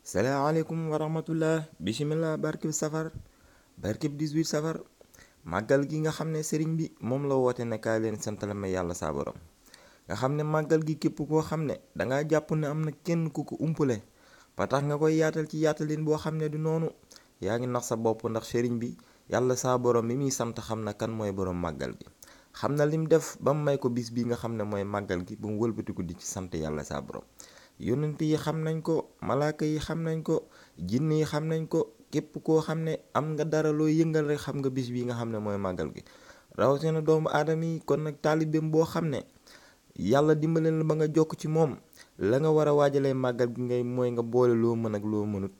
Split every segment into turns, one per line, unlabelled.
salaamaaleykum wa rahmatullah bismillah barkib safar barkib 18 safar màggal gi nga xam ne sëriñ bi moom la woote ne kaay leen santale ma yàlla saa borom nga xam ne màggal gi képp koo xam ne dangaa jàpp ne am na kenn ku ko umpale ba tax nga koy yaatal ci yaatalin boo xam ne du noonu yaa ngi nax sa bopp ndax sëriñ bi yàlla saa borom mi muy sant xam na kan mooy borom màggal gi xam na lim def ba mu may ko bis bi nga xam ne mooy màggal gi ba mu wëlbatiku di ci sant yàlla saa borom yonent yi xam nañ ko malaaka yi xam nañ ko jinne yi xam nañ ko képp koo xam ne am nga dara loo yëngal rek xam nga bis bi nga xam ne mooy màggal gi rawatina doomu aadama yi kon nag taalibeem boo xam ne yàlla dimbale la ba nga jokk ci moom la nga war a waajalee màggal gi ngay mooy nga boole loo mën ak loo mënut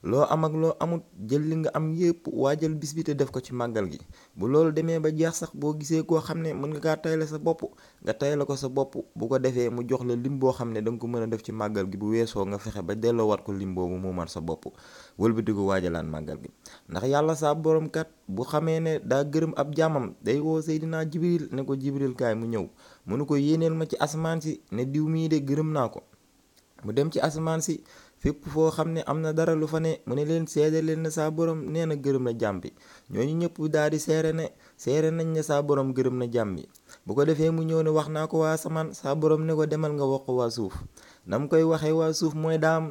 loo am ak loo amut jël li nga am yépp waajal bis bi te def ko ci màggal gi bu loolu demee ba jeex sax boo gisee koo xam ne mën nga kaa tayle sa bopp nga tayle ko sa bopp bu ko defee mu jox la lim boo xam ne danga ko mën a def ci màggal gi bu weesoo nga fexe ba delloowaat ko lim boobu mu man sa bopp wëlbati ko waajalaan màggal gi ndax yàlla saa borom kat bu xamee ne daa gërëm ab jaamam day woo Seydina Jibril ne ko Jibril kaay mu ñëw mënu ko yéeneel ma ci asamaan si ne diw mii de gërëm naa ko mu dem ci asamaan si fépp foo xam ne am na dara lu fa ne mu ne leen seede leen ne saa borom nee na gërëm na jàmm bi ñooñu ñëpp daal di seere nañ ne saa borom gërëm na jàmm bi bu ko defee mu ñëw ne wax naa ko waa asamaan saa borom ne ko demal nga wax ko waa suuf na mu koy waxee waa suuf mooy daam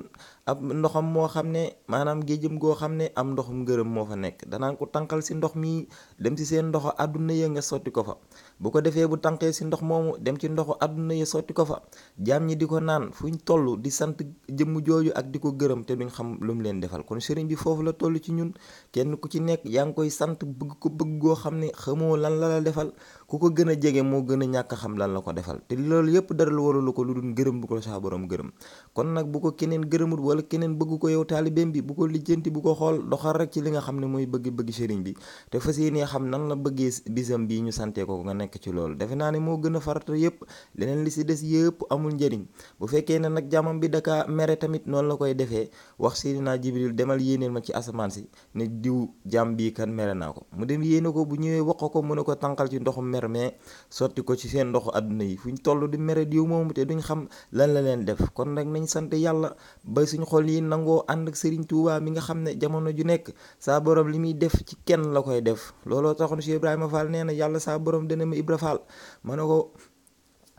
ab ndoxam moo xam ne maanaam géejëm goo xam ne am ndoxum ngërëm moo fa nekk danaan ko tànqal si ndox mi dem ci seen ndoxu àdduna ya nga sotti ko fa bu ko defee bu tànqee si ndox moomu dem ci ndoxu àdduna ya sotti ko fa jaam ñi di ko naan fuñ toll di sant jëmm jooju ak di ko gërëm te duñ xam lu mu leen defal kon sëriñ bi foofu la toll ci ñun kenn ku ci nekk yaa ngi koy sant bëgg ko bëgg goo xam ne xamoo lan la defal ku ko gën a jege moo gën a ñàkk xam lan la ko defal te loolu yëpp dara lu waralu ko lu dul gërëm bu ko saa borom gërëm kon nag bu ko keneen gërëmut wala keneen bëgg ko yow taalibeem bi bu ko lijjanti bu ko xool doxal rek ci li nga xam ne mooy bëgg sëriñ bi te fas yéenee xam nan la bëggee bisam bii ñu santee ko nga nekk ci loolu defe naa ne moo gën a farata yëpp leneen li si des yëpp amul njëriñ bu fekkee ne nag jaamam bi daka mere tamit noonu la koy defee wax Seydina Jibril demal yéeneel ma ci asamaan si ne diw jaam bii kan mere naa ko mu dem yéene ko bu ñëwee wax ko mu ne ko tànqal ci ndoxu mer mais sotti ko ci seen ndoxu àdduna yi fuñ toll di mere diw moomu te duñ xam lan la leen def kon nag nañ sant yàlla ba suñ xol yi nangoo ànd ak Serigne Touba mi nga xam ne jamono ju nekk saa borom li muy def ci kenn la koy def looloo taxoon Cheikh Ibrahima Fall nee na yàlla saa borom dana ma Ibra Fall ma ne ko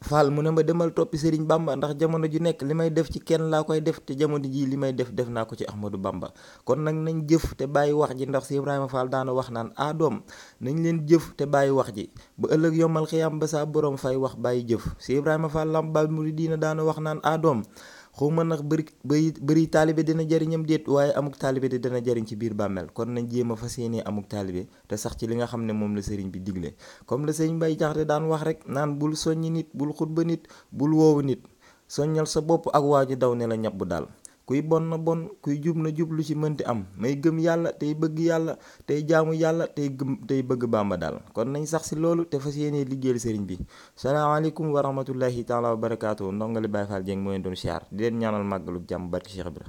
Fall mu ne ma demal toppi Serigne Bamba ndax jamono ju nekk li may def ci kenn laa koy def te jamono ji li may def naa ko ci Ahmadou Bamba kon nag nañ jëf te bàyyi wax ji ndax Cheikh Ibrahima Fall daana wax naan doom nañ leen jëf te bàyyi wax ji ba ëllëg yombal xiyam ba saa borom fay wax bàyyi jëf Cheikh Ibrahima Fall Lamp Baabul Muridiina daana wax naan doom xawma nag bëri taalibe dina jariñam déet waaye amuk taalibe de dina jariñ ci biir bàmmeel kon nañ jéem a fas yéenee amuk taalibe te sax ci li nga xam ne moom la sëriñ bi digle comme la sëriñ Bay Jaxate daan wax rek naan bul soññi nit bul xutba nit bul woowu nit soññal sa bopp ak waaju daw ne la ñabb daal kuy bon na bon kuy jub na jub lu ci mënti am may gëm yàlla tey bëgg yàlla tey jaamu yàlla tey bëgg Bàmba daal kon nañ sax si loolu te fas yéenee liggéeyal sëriñ bi salaamaaleykum wa rahmatullahi taala wa barakaatu ndongali Baye Fall Dieng moo leen doon siyaar di leen ñaanal màggalu jàmm barki Cheikh Ibra